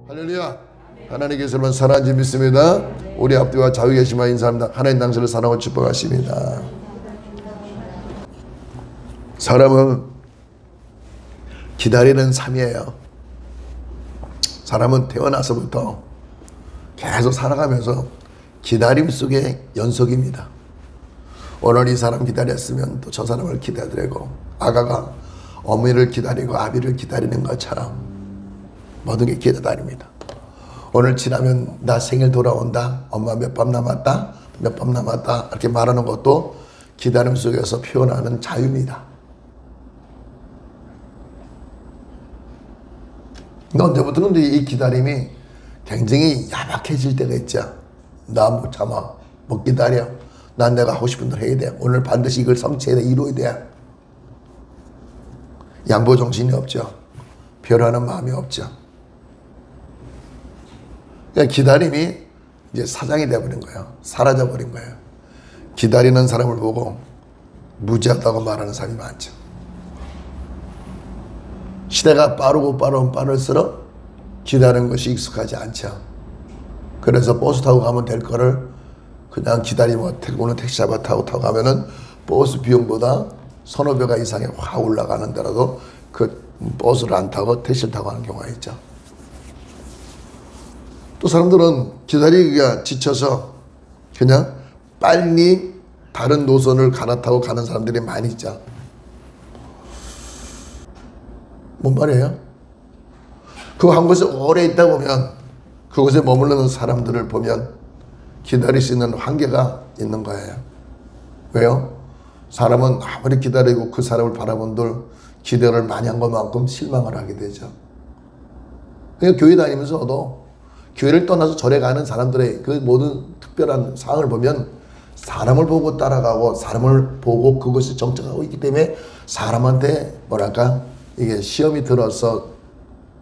할렐루야. 하나님께서만 사랑하지 믿습니다. 우리 앞뒤와 좌우 계시만 인사합니다. 하나님 당신을 사랑하고 축복하십니다. 사람은 기다리는 삶이에요. 사람은 태어나서부터 계속 살아가면서 기다림 속의 연속입니다. 오늘 이 사람 기다렸으면 또 저 사람을 기다리고, 아가가 어머니를 기다리고 아비를 기다리는 것처럼 모든 게 기다립니다. 오늘 지나면 나 생일 돌아온다, 엄마 몇 밤 남았다, 몇 밤 남았다 이렇게 말하는 것도 기다림 속에서 표현하는 자유입니다. 근데 언제부터는 이 기다림이 굉장히 야박해질 때가 있죠. 나 못 참아, 못 기다려, 난 내가 하고 싶은 대로 해야 돼, 오늘 반드시 이걸 성취해야 돼, 이루어야 돼. 양보 정신이 없죠. 별하는 마음이 없죠. 그러니까 기다림이 이제 사장이 되어버린 거예요. 사라져버린 거예요. 기다리는 사람을 보고 무지하다고 말하는 사람이 많죠. 시대가 빠를수록 기다리는 것이 익숙하지 않죠. 그래서 버스 타고 가면 될 거를 그냥 기다리면, 오늘 택시 잡아 타고 가면은 버스 비용보다 서너 배가 이상이 확 올라가는 데라도 그 버스를 안 타고 택시를 타고 하는 경우가 있죠. 또 사람들은 기다리기가 지쳐서 그냥 빨리 다른 노선을 갈아타고 가는 사람들이 많이 있죠. 뭔 말이에요? 그 한 곳에 오래 있다 보면, 그곳에 머무르는 사람들을 보면 기다릴 수 있는 한계가 있는 거예요. 왜요? 사람은 아무리 기다리고 그 사람을 바라본들 기대를 많이 한 것만큼 실망을 하게 되죠. 그냥 교회 다니면서도 교회를 떠나서 절에 가는 사람들의 그 모든 특별한 상황을 보면 사람을 보고 따라가고 사람을 보고 그것을 정착하고 있기 때문에 사람한테 뭐랄까 이게 시험이 들어서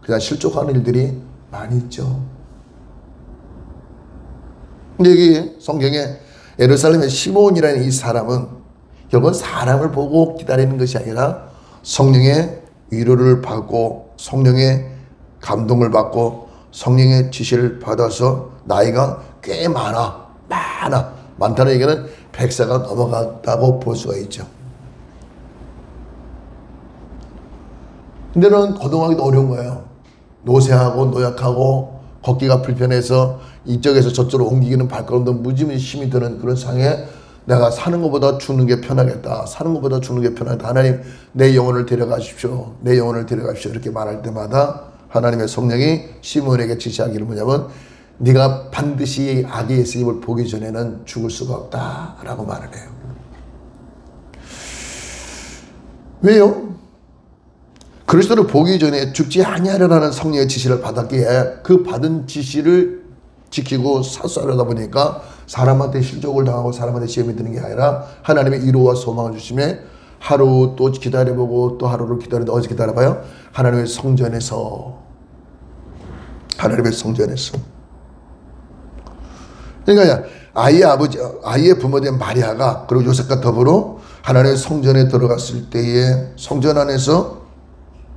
그냥 실족하는 일들이 많이 있죠. 근데 여기 성경에 예루살렘의 시몬이라는 이 사람은 결국은 사람을 보고 기다리는 것이 아니라 성령의 위로를 받고 성령의 감동을 받고 성령의 지시를 받아서 나이가 꽤 많다는 얘기는 100세가 넘어갔다고 볼 수가 있죠. 근데는 거동하기도 어려운 거예요. 노쇠하고 노약하고 걷기가 불편해서 이쪽에서 저쪽으로 옮기기는 발걸음도 무지무지 힘이 드는 그런 상황에 내가 사는 것보다 죽는 게 편하겠다, 사는 것보다 죽는 게 편하겠다, 하나님 내 영혼을 데려가십시오, 내 영혼을 데려가십시오 이렇게 말할 때마다 하나님의 성령이 시몬에게 지시하기를 뭐냐면 네가 반드시 악의 예수님을 보기 전에는 죽을 수가 없다 라고 말을 해요. 왜요? 그리스도를 보기 전에 죽지 아니하려는 성령의 지시를 받았기에 그 받은 지시를 지키고 사수하려다 보니까 사람한테 실족을 당하고 사람한테 시험이 드는 게 아니라 하나님의 위로와 소망을 주심에 하루 또 기다려보고 또 하루를 기다리다 어디 기다려봐요? 하나님의 성전에서. 그러니까 아이의 부모된 마리아가 그리고 요셉과 더불어 하나님의 성전에 들어갔을 때에 성전 안에서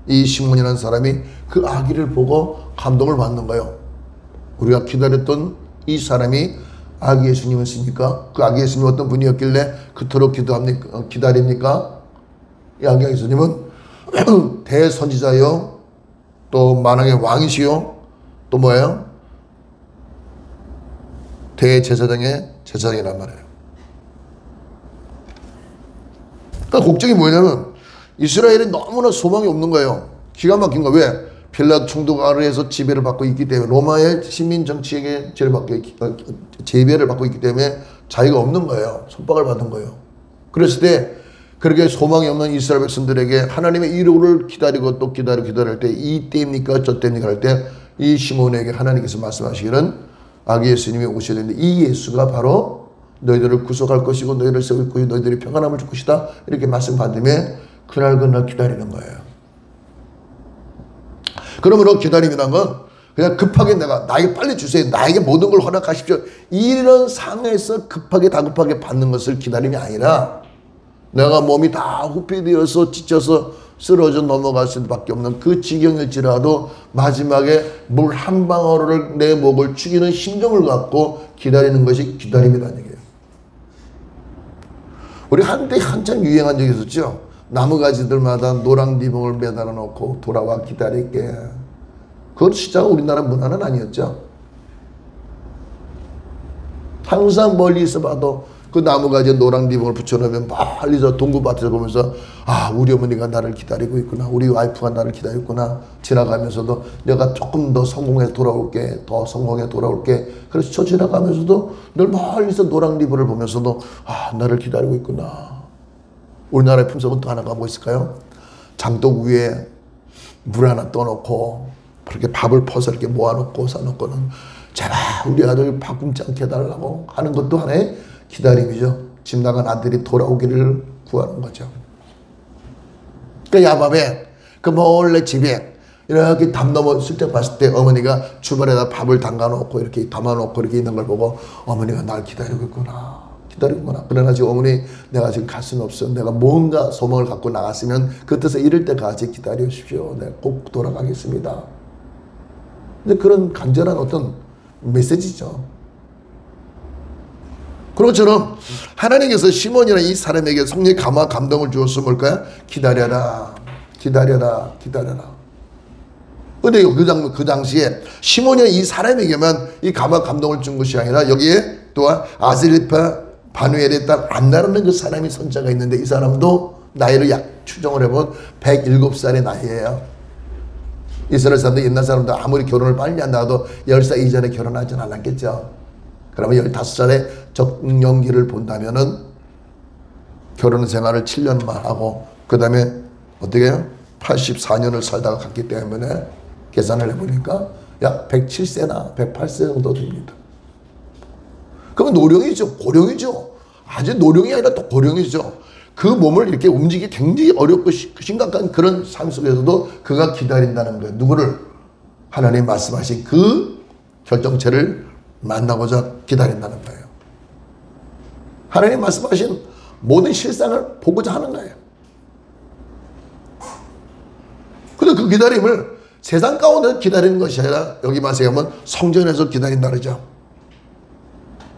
이 시몬이라는 사람이 그 아기를 보고 감동을 받는 거예요. 우리가 기다렸던 이 사람이 아기 예수님이었으니까 그 아기 예수님이 어떤 분이었길래 그토록 기다립니까? 이 아기 예수님은 대선지자요, 또 만왕의 왕이시요, 또 뭐예요? 대제사장의 제사장이란 말이에요. 그러니까 걱정이 뭐냐면 이스라엘이 너무나 소망이 없는 거예요. 기가 막힌 거. 왜? 빌라도 총독 아래에서 지배를 받고 있기 때문에, 로마의 식민 정치에게 제배를 받고 있기 때문에 자유가 없는 거예요. 손박을 받은 거예요. 그랬을 때 그렇게 소망이 없는 이스라엘 백성들에게 하나님의 위로를 기다리고 또 기다릴 때 이 때입니까 저 때입니까 할 때 이 시몬에게 하나님께서 말씀하시기는 아기 예수님이 오셔야 되는데 이 예수가 바로 너희들을 구속할 것이고 너희를 세울 것이고 너희들이 평안함을 줄 것이다 이렇게 말씀받으며 그날 기다리는 거예요. 그러므로 기다림이란 건 그냥 급하게 나에게 빨리 주세요, 나에게 모든 걸 허락하십시오 이런 상황에서 다급하게 받는 것을 기다림이 아니라 내가 몸이 다 후피되어서 지쳐서 쓰러져 넘어갈 수밖에 없는 그 지경일지라도 마지막에 물 한 방울을 내 목을 죽이는 심정을 갖고 기다리는 것이 기다림이라는 얘기예요. 우리 한때 한참 유행한 적이 있었죠. 나무가지들마다 노랑 리봉을 매달아 놓고 돌아와 기다릴게. 그건 진짜 우리나라 문화는 아니었죠. 항상 멀리서 봐도 그 나무가지에 노랑 리봉을 붙여놓으면 멀리서 동구밭에서 보면서 아, 우리 어머니가 나를 기다리고 있구나, 우리 와이프가 나를 기다리고 있구나. 지나가면서도 내가 조금 더 성공해서 돌아올게, 더 성공해 돌아올게. 그래서 저 지나가면서도 늘 멀리서 노랑 리봉을 보면서도 아, 나를 기다리고 있구나. 우리나라의 품성은 또 하나가 뭐 있을까요? 장독 위에 물 하나 떠놓고 그렇게 밥을 퍼서 이렇게 모아놓고 싸놓고는 제발 우리 아들 밥 굶지 않게 해달라고 하는 것도 하나의 기다림이죠. 집 나간 아들이 돌아오기를 구하는 거죠. 그 야밤에 그 몰래 집에 이렇게 담 넘어 슬쩍 봤을 때 어머니가 주방에다 밥을 담가놓고 이렇게 담아놓고 이렇게 있는 걸 보고 어머니가 날 기다리고 있구나, 기다리고 있구나. 그러나 지금 어머니 내가 지금 갈 수는 없어. 내가 뭔가 소망을 갖고 나갔으면 그 뜻에 이를 때까지 기다려 주십시오. 내가 꼭 돌아가겠습니다. 근데 그런 간절한 어떤 메시지죠. 그런 것처럼 하나님께서 시몬이나 이 사람에게 성령의 감화 감동을 주어서 뭘까요? 기다려라, 기다려라, 기다려라. 근데 그 당시에 시몬이나 이 사람에게만 이 감화 감동을 준 것이 아니라 여기에 또한 아슬리파 바누엘의 딸 안나라는 그 사람이 선자가 있는데 이 사람도 나이를 약 추정을 해보면 107살의 나이예요. 이스라엘 사람들, 옛날 사람들 아무리 결혼을 빨리 한다고 10살 이전에 결혼하진 않았겠죠. 그러면 15살에 적령기를 본다면은 결혼 생활을 7년만 하고 그 다음에 어떻게 해요? 84년을 살다가 갔기 때문에 계산을 해보니까 약 107세나 108세 정도 됩니다. 그러면 노령이죠. 고령이죠. 아주 노령이 아니라 또 고령이죠. 그 몸을 이렇게 움직이기 굉장히 어렵고 심각한 그런 삶 속에서도 그가 기다린다는 거예요. 누구를? 하나님 말씀하신 그 결정체를 만나고자 기다린다는 거예요. 하나님 말씀하신 모든 실상을 보고자 하는 거예요. 근데 그 기다림을 세상 가운데 기다리는 것이 아니라 여기 말씀에 보면 성전에서 기다린다 그러죠.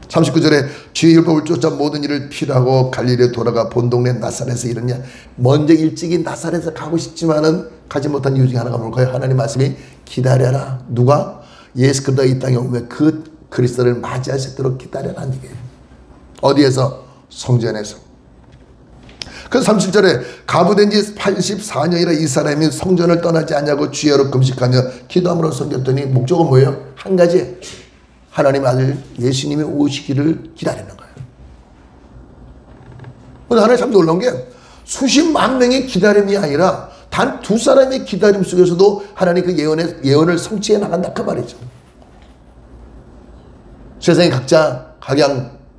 39절에 주의 율법을 쫓아 모든 일을 필요하고 갈릴리에 돌아가 본 동네 나사렛에서 이르냐. 먼저 일찍이 나사렛에 가고 싶지만은 가지 못한 이유 중에 하나가 뭘까요? 하나님 말씀이 기다려라. 누가? 예수 그리스도가 이 땅에 오면 그 그리스도를 맞이할 수 있도록 기다려라는 얘기예요. 어디에서? 성전에서. 그래서 37절에 가부된 지 84년이라 이 사람이 성전을 떠나지 않냐고 주야로 금식하며 기도함으로 섬겼더니 목적은 뭐예요? 한 가지. 하나님 아들 예수님이 오시기를 기다리는 거예요. 근데 하나님 참 놀라운 게 수십만 명의 기다림이 아니라 단 두 사람의 기다림 속에서도 하나님 그 예언을 성취해 나간다 그 말이죠. 세상에 각자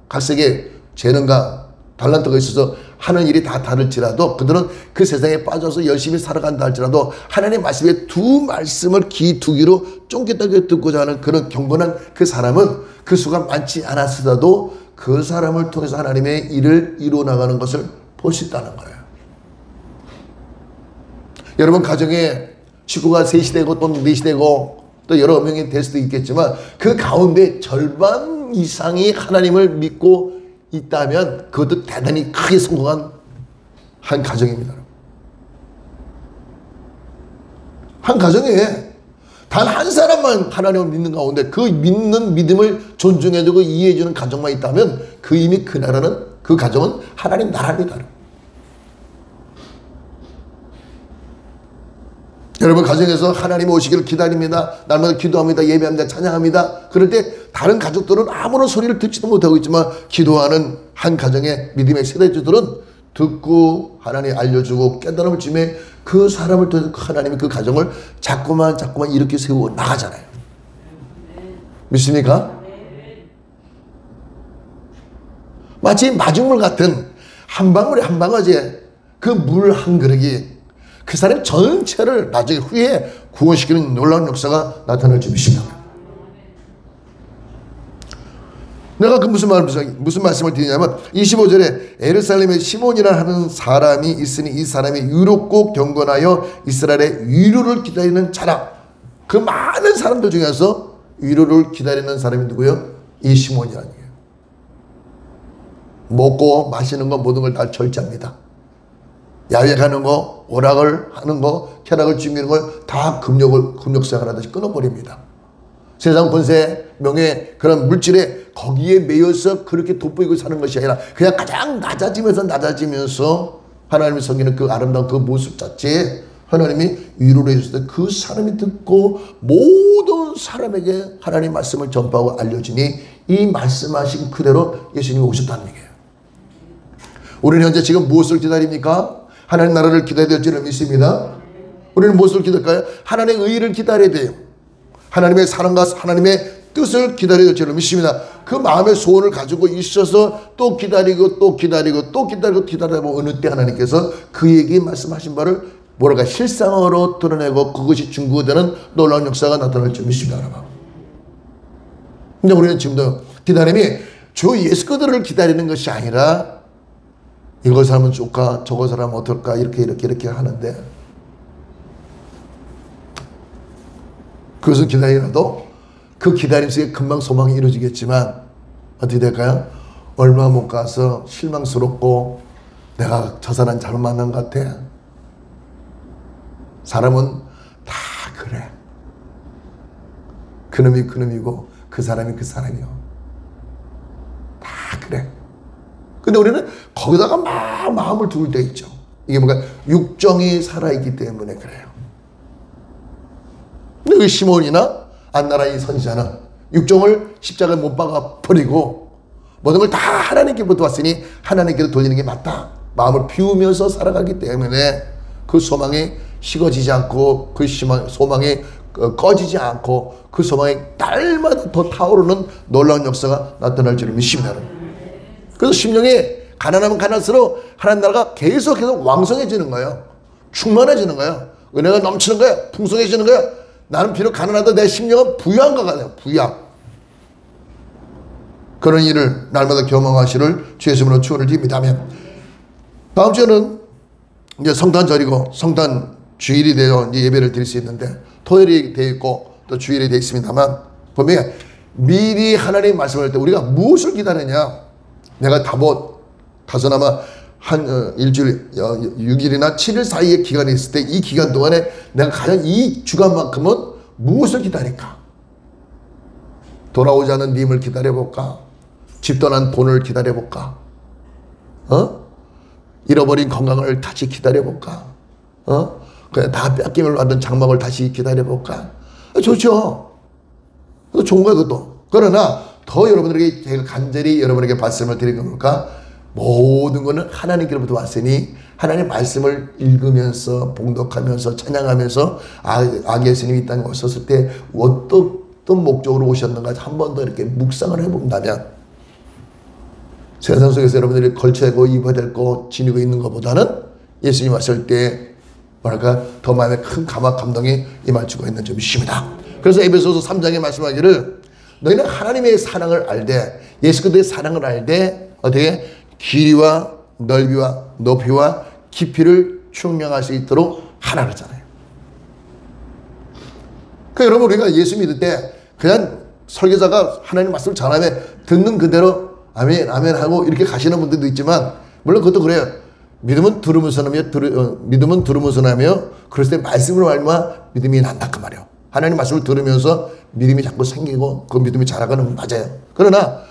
각색의 재능과 달란트가 있어서 하는 일이 다 다를지라도 그들은 그 세상에 빠져서 열심히 살아간다 할지라도 하나님의 말씀에 두 말씀을 귀 두 귀로 쫑긋하게 듣고자 하는 그런 경건한 그 사람은 그 수가 많지 않았으라도 그 사람을 통해서 하나님의 일을 이루어나가는 것을 볼 수 있다는 거예요. 여러분 가정에 식구가 셋이 되고 또 넷이 되고 또 여러 명이 될 수도 있겠지만 그 가운데 절반 이상이 하나님을 믿고 있다면 그것도 대단히 크게 성공한 한 가정입니다. 한 가정에 단 한 사람만 하나님을 믿는 가운데 그 믿는 믿음을 존중해주고 이해해주는 가정만 있다면 그 이미 그 나라는 그 가정은 하나님 나라입니다. 여러분 가정에서 하나님 오시기를 기다립니다. 날마다 기도합니다. 예배합니다. 찬양합니다. 그럴 때 다른 가족들은 아무런 소리를 듣지도 못하고 있지만 기도하는 한 가정의 믿음의 세대주들은 듣고 하나님 알려주고 깨달음을 주며 그 사람을 통해서 하나님이 그 가정을 자꾸만 이렇게 세우고 나가잖아요. 믿습니까? 마치 마중물 같은 한 방울에 한 방아지에 그 물 한 그릇이 그 사람 전체를 나중에 후에 구원시키는 놀라운 역사가 나타날 줄 믿습니다. 내가 그 무슨 말씀을 드리냐면 25절에 예루살렘에 시몬이라 하는 사람이 있으니 이 사람이 유롭고 경건하여 이스라엘의 위로를 기다리는 자라. 그 많은 사람들 중에서 위로를 기다리는 사람이 누구요? 이 시몬이라는 거예요. 먹고 마시는 거 모든 걸 다 절제합니다. 야외 가는 거, 오락을 하는 거, 쾌락을 즐기는 걸 다 금욕생활 하듯이 끊어버립니다. 세상 권세, 명예, 그런 물질에 거기에 매여서 그렇게 돋보이고 사는 것이 아니라 그냥 가장 낮아지면서 하나님이 섬기는 그 아름다운 그 모습 자체에 하나님이 위로를 해줬을 때 그 사람이 듣고 모든 사람에게 하나님 말씀을 전파하고 알려주니 이 말씀하신 그대로 예수님이 오셨다는 얘기예요. 우리는 현재 지금 무엇을 기다립니까? 하나님 나라를 기다려야 될 줄을 믿습니다. 우리는 무엇을 기다릴까요? 하나님의 의의를 기다려야 돼요. 하나님의 사랑과 하나님의 뜻을 기다려야 될 줄을 믿습니다. 그 마음의 소원을 가지고 있어서 또 기다리고 기다리고 어느 때 하나님께서 그에게 말씀하신 바를 뭐랄까 실상으로 드러내고 그것이 증거되는 놀라운 역사가 나타날 줄 믿습니다. 여러분. 근데 우리는 지금도 기다림이 주 예수 그들을 기다리는 것이 아니라 이것을 하면 좋을까 저것을 하면 어떨까 이렇게 하는데 그것을 기다리라도 그 기다림 속에 금방 소망이 이루어지겠지만 어떻게 될까요? 얼마 못 가서 실망스럽고 내가 저 사람 잘못 만난 것 같아. 사람은 다 그래. 그놈이 그놈이고 그 사람이 그 사람이요. 다 그래. 근데 우리는 거기다가 막 마음을 두을 때 있죠. 이게 뭔가 육정이 살아있기 때문에 그래요. 근데 이 시몬이나 안나라 이 선지자는 육정을 십자가에 못 박아 버리고 모든 걸 다 하나님께부터 왔으니 하나님께로 돌리는 게 맞다. 마음을 비우면서 살아가기 때문에 그 소망이 식어지지 않고 그 소망이 꺼지지 않고 그 소망이 날마다 더 타오르는 놀라운 역사가 나타날 줄을 믿습니다. 그래서 심령이 가난하면 가난할수록 하나님 나라가 계속 왕성해지는 거예요. 충만해지는 거예요. 은혜가 넘치는 거예요. 풍성해지는 거예요. 나는 비록 가난하다 내 심령은 부유한 것 같아요. 부유함. 그런 일을 날마다 경험하시를 주의 이름으로 축원을 드립니다. 다음 주에는 이제 성탄절이고 성탄 주일이 되어 예배를 드릴 수 있는데 토요일이 되어 있고 또 주일이 되어 있습니다만 보면 미리 하나님 말씀할 때 우리가 무엇을 기다리냐. 내가 다소나마 한 일주일 6일이나 7일 사이의 기간이 있을 때 이 기간 동안에 내가 가장 이 주간만큼은 무엇을 기다릴까? 돌아오지 않은 님을 기다려볼까? 집 떠난 돈을 기다려볼까? 잃어버린 건강을 다시 기다려볼까? 그냥 다 뺏김을 받은 장막을 다시 기다려볼까? 좋죠. 좋은 거야 그것도. 그러나 더 여러분들에게 제가 간절히 여러분에게 말씀을 드리는 겁니까? 모든 것은 하나님께로부터 왔으니 하나님의 말씀을 읽으면서 봉독하면서 찬양하면서 예수님이 이 땅에 오셨을 때 어떤 목적으로 오셨는가 한 번 더 이렇게 묵상을 해본다면 세상 속에서 여러분들이 걸쳐야고 입어야 될 거 지니고 있는 것보다는 예수님 왔을 때 뭐랄까 더 마음에 큰 감동이 임할 수가 있는 점이 있습니다. 그래서 에베소서 3장에 말씀하기를 너희는 하나님의 사랑을 알되 예수 그리스도의 사랑을 알되 어떻게 길이와 넓이와 높이와 깊이를 충명할 수 있도록 하라 그러잖아요. 그러니까 여러분 우리가 예수 믿을 때 그냥 설교자가 하나님 말씀을 전하면 듣는 그대로 아멘 아멘 하고 이렇게 가시는 분들도 있지만 물론 그것도 그래요. 믿음은 들으면서 나며 그랬을 때 말씀으로 말미암아 믿음이 난다 그 말이에요. 하나님 말씀을 들으면서 믿음이 자꾸 생기고 그 믿음이 자라가는 건 맞아요. 그러나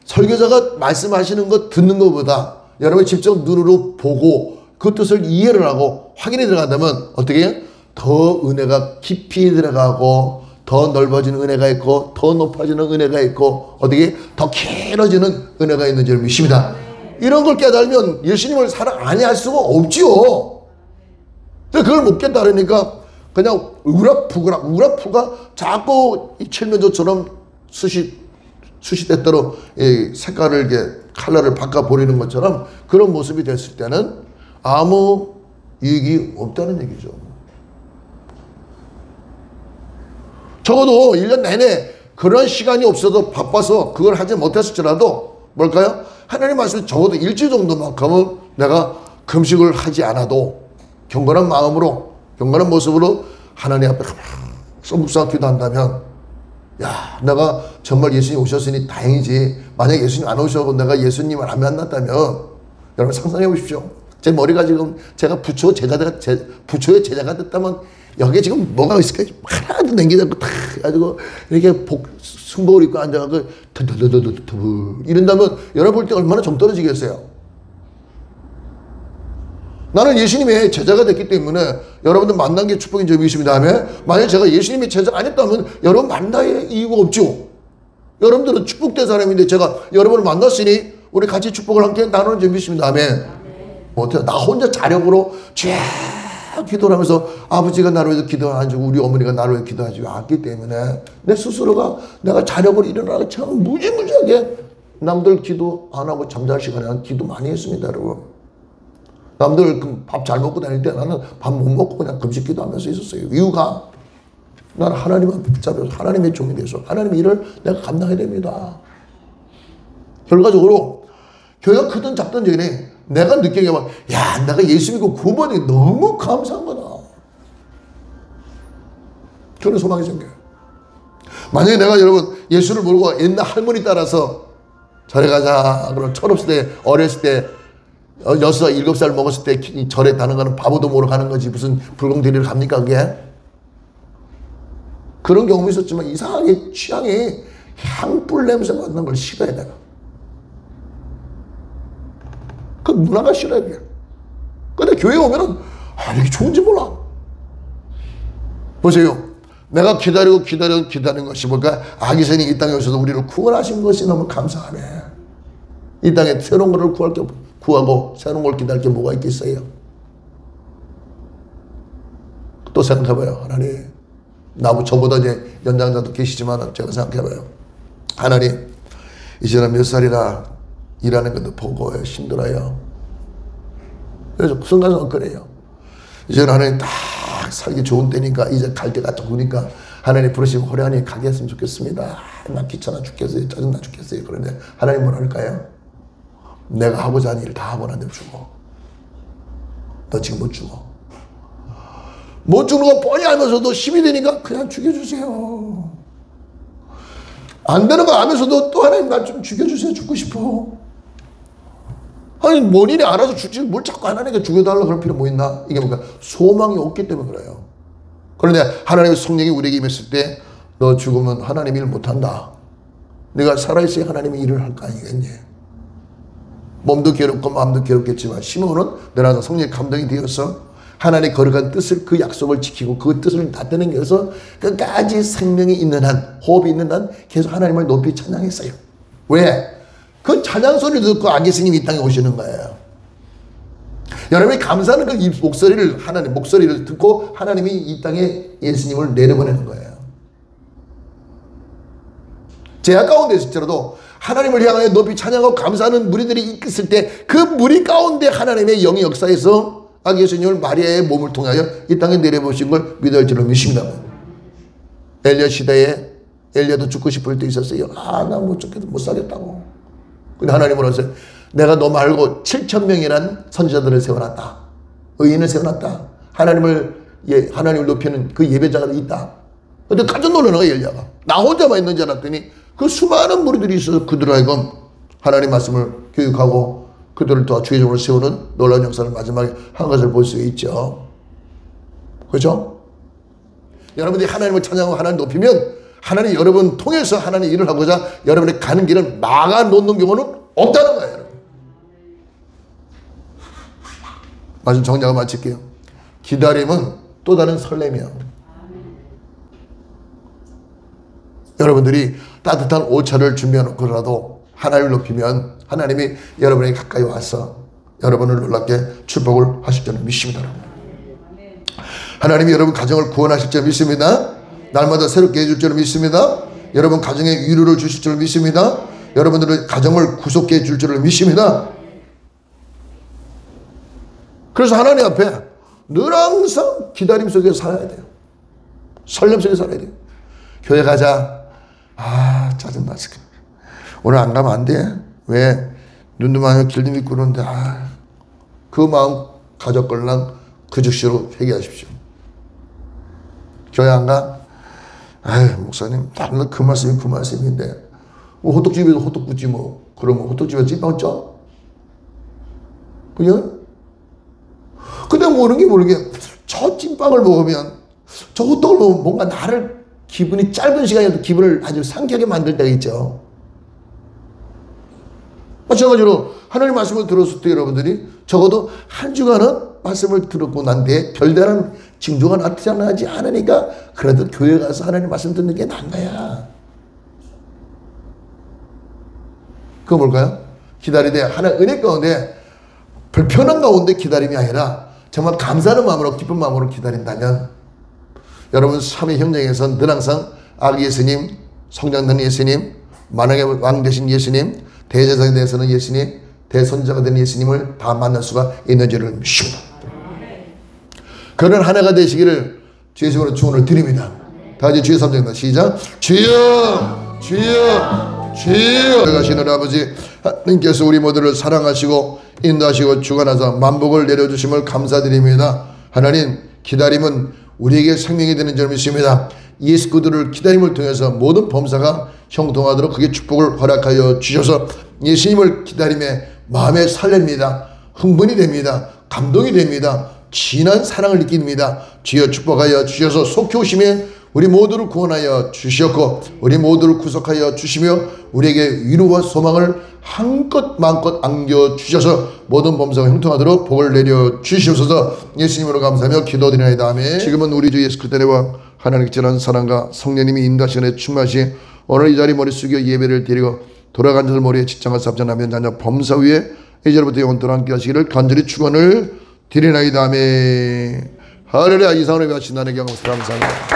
설교자가 말씀하시는 것 듣는 것보다 여러분이 직접 눈으로 보고 그 뜻을 이해를 하고 확인이 들어간다면 어떻게 해요? 더 은혜가 깊이 들어가고 더 넓어지는 은혜가 있고 더 높아지는 은혜가 있고 어떻게 더 길어지는 은혜가 있는 줄 믿습니다. 이런 걸 깨달으면 예수님을 사랑 아니할 수가 없지요. 그걸 못 깨달으니까 그냥 우라푸가 자꾸 이 칠면조처럼 수시때때로 색깔을 이렇게 컬러를 바꿔버리는 것처럼 그런 모습이 됐을 때는 아무 이익이 없다는 얘기죠. 적어도 1년 내내 그런 시간이 없어도 바빠서 그걸 하지 못했을지라도 뭘까요? 하나님 말씀이 적어도 일주일 정도만큼은 내가 금식을 하지 않아도 경건한 마음으로, 경건한 모습으로 하나님 앞에 묵상하고 기도한다면, 야, 내가 정말 예수님 오셨으니 다행이지. 만약 예수님 안 오셔도 내가 예수님을 안 만났다면, 여러분 상상해 보십시오. 제 머리가 지금 제가 부초의 제자가 됐다면 여기에 지금 뭐가 있을까요? 하나도 남기지 탁 해가지고 이렇게 승복을 입고 앉아가지고 이런다면 여러분 볼 때 얼마나 정 떨어지겠어요? 나는 예수님의 제자가 됐기 때문에 여러분들 만난 게 축복인 점이 있습니다. 만약 제가 예수님의 제자가 아니었다면 여러분 만날 이유가 없죠. 여러분들은 축복된 사람인데 제가 여러분을 만났으니 우리 같이 축복을 함께 나누는 점이 있습니다. 어때요? 나 혼자 자력으로 쫙 기도를 하면서 아버지가 나를 위해서 기도하시고 우리 어머니가 나를 위해서 기도하시고 왔기 때문에 내 스스로가 내가 자력으로 일어나서 참 무지무지하게 남들 기도 안 하고 잠잘 시간에 난 기도 많이 했습니다. 여러분. 남들 밥 잘 먹고 다닐 때 나는 밥 못 먹고 그냥 금식 기도하면서 있었어요. 이유가 나는 하나님 앞에 붙잡혀서 하나님의 종이 돼서 하나님의 일을 내가 감당해야 됩니다. 결과적으로 교회가 크든 작든 전에 내가 느끼게 막, 야, 내가 예수 믿고 구원이 너무 감사한 거다. 그런 소망이 생겨요. 만약에 내가 여러분 예수를 모르고 옛날 할머니 따라서 절에 가자, 그럼 철없을 때, 어렸을 때, 6, 7살 먹었을 때 절에 가는 거는 바보도 모르고 가는 거지. 무슨 불공대리를 갑니까, 그게? 그런 경험이 있었지만 이상하게 취향이 향불 냄새 맡는 걸 싫어해, 내가. 그 문화가 싫어요. 근데 교회에 오면은 이게 좋은지 몰라. 보세요. 내가 기다리는 것이 뭘까? 아기선이 이 땅에 오셔서 우리를 구원하신 것이 너무 감사하네. 이 땅에 새로운 것을 구하고 새로운 걸 기다릴 게 뭐가 있겠어요? 또 생각해봐요. 하나님, 저보다 이제 연장자도 계시지만 제가 생각해봐요. 하나님, 이제는 몇 살이라 일하는 것도 보고 힘들어요. 그래서 순간적으로 그래요. 이제는 하나님 딱 살기 좋은 때니까 이제 갈 때가 딱 오니까 하나님 부르시고 호련히 가게 했으면 좋겠습니다. 나 귀찮아 죽겠어요. 짜증나 죽겠어요. 그런데 하나님 뭐라 할까요? 내가 하고자 하는 일 다 하고 나한테 주고. 너 지금 못 죽어. 못 죽는 거 뻔히 알면서도 힘이 되니까 그냥 죽여주세요. 안 되는 거 알면서도 또 하나님 나 좀 죽여주세요. 죽고 싶어. 아니 본인이 알아서 죽지 뭘 자꾸 하나님께 죽여달라고 그럴 필요 뭐 있나? 이게 뭔가 소망이 없기 때문에 그래요. 그런데 하나님의 성령이 우리에게 임했을 때 너 죽으면 하나님 일 못한다. 네가 살아있어야 하나님의 일을 할 거 아니겠니? 몸도 괴롭고 마음도 괴롭겠지만 시몬은 내가 성령의 감동이 되어서 하나님의 거룩한 뜻을, 그 약속을 지키고 그 뜻을 나타내기 위해서 끝까지 생명이 있는 한, 호흡이 있는 한 계속 하나님을 높이 찬양했어요. 왜? 그 찬양 소리를 듣고 아기 스님이 이 땅에 오시는 거예요. 여러분이 감사하는 그 목소리를, 하나님 목소리를 듣고 하나님이 이 땅에 예수님을 내려보내는 거예요. 제약 가운데 있을지라도 하나님을 향하여 높이 찬양하고 감사하는 무리들이 있을 때 그 무리 가운데 하나님의 영의 역사에서 아기 예수님을 마리아의 몸을 통하여 이 땅에 내려보신 걸 믿어야 할 줄로 믿습니다. 엘리야 시대에 엘리야도 죽고 싶을 때 있었어요. 나 못 죽겠다, 못 살겠다고. 근데 하나님은 어서 내가 너 말고 7,000명이란 선지자들을 세워놨다. 의인을 세워놨다. 하나님을 높이는 그 예배자가 있다. 근데 깜짝 놀라는 거야, 엘리야가. 나 혼자만 있는 줄 알았더니 그 수많은 무리들이 있어서 그들 하여금 하나님 말씀을 교육하고 그들을 더 주의적으로 세우는 놀라운 역사를 마지막에 한 것을 볼 수 있죠. 그렇죠? 여러분들이 하나님을 찬양하고 하나님을 높이면 하나님 여러분 통해서 하나님 일을 하고자 여러분의 가는 길을 막아놓는 경우는 없다는 거예요. 여러분. 마지막 정리하고 마칠게요. 기다림은 또 다른 설렘이요. 여러분들이 따뜻한 오차를 준비해놓고라도 하나님을 높이면 하나님이 여러분에게 가까이 와서 여러분을 놀랍게 축복을 하실 줄 믿습니다. 하나님이 여러분 가정을 구원하실 줄 믿습니다. 날마다 새롭게 해줄 줄 믿습니다. 여러분 가정에 위로를 주실 줄 믿습니다. 여러분들의 가정을 구속해 줄 줄 믿습니다. 그래서 하나님 앞에 늘 항상 기다림 속에 살아야 돼요. 설렘 속에 살아야 돼요. 교회 가자. 아, 짜증나 지금. 오늘 안 가면 안 돼? 왜? 눈도 많이 길도 믿고 그러는데, 그 마음 가졌걸랑 그 즉시로 회개하십시오. 교회 안 가? 아유, 목사님, 다른 그 말씀이 그 말씀인데, 뭐 호떡집에도 호떡 굽지 뭐. 그러면 호떡집에서 찐빵 쪄? 그냥? 근데 모르게 저 찐빵을 먹으면, 저 호떡을 먹으면 뭔가 나를 기분이 짧은 시간이라도 기분을 아주 상쾌하게 만들 때가 있죠. 마찬가지로 하나님 말씀을 들었을 때 여러분들이 적어도 한 주간은 말씀을 들었고 난 뒤에 별다른 징조가 나타나지 않으니까 그래도 교회 가서 하나님 말씀 듣는 게 난 거야. 그거 뭘까요? 기다리되 하나 은혜 가운데 불편한 가운데 기다림이 아니라 정말 감사하는 마음으로 기쁜 마음으로 기다린다면 여러분 삶의 현장에서는 늘 항상 아기 예수님, 성장된 예수님, 만왕의 왕 되신 예수님, 대제사장에 대해서는 예수님, 대선자가 된 예수님을 다 만날 수가 있는 줄을 믿습니다. 그런 하나가 되시기를 주의 이름으로 축원을 드립니다. 다 같이 주의 삼정입니다. 시작. 주여, 주여, 주여. 가시는 아버지 하나님께서 우리 모두를 사랑하시고 인도하시고 주관하사 만복을 내려주심을 감사드립니다. 하나님, 기다림은 우리에게 생명이 되는 줄 믿습니다. 예수 그들을 기다림을 통해서 모든 범사가 형통하도록 그게 축복을 허락하여 주셔서 예수님을 기다림에 마음에 설렙니다. 흥분이 됩니다. 감동이 됩니다. 진한 사랑을 느낍니다. 주여 축복하여 주셔서 속히 오심에 우리 모두를 구원하여 주시었고 우리 모두를 구속하여 주시며 우리에게 위로와 소망을 한껏 마음껏 안겨주셔서 모든 범사가 형통하도록 복을 내려 주시옵소서. 예수님으로 감사하며 기도드리나이다. 아멘. 지금은 우리 주 예수 그리스도의 와 하나님께 전한 사랑과 성령님이 인도하시는 충만하시 오늘 이 자리 머리 숙여 예배를 드리고 돌아간 자들 머리에 직장을 삽전하면 자녀 범사 위에 이제부터 영원토록 함께 하시기를 간절히 축원을 드리나이다. 아멘. 할렐루야. 이상으로 하신 나에게 감사합니다.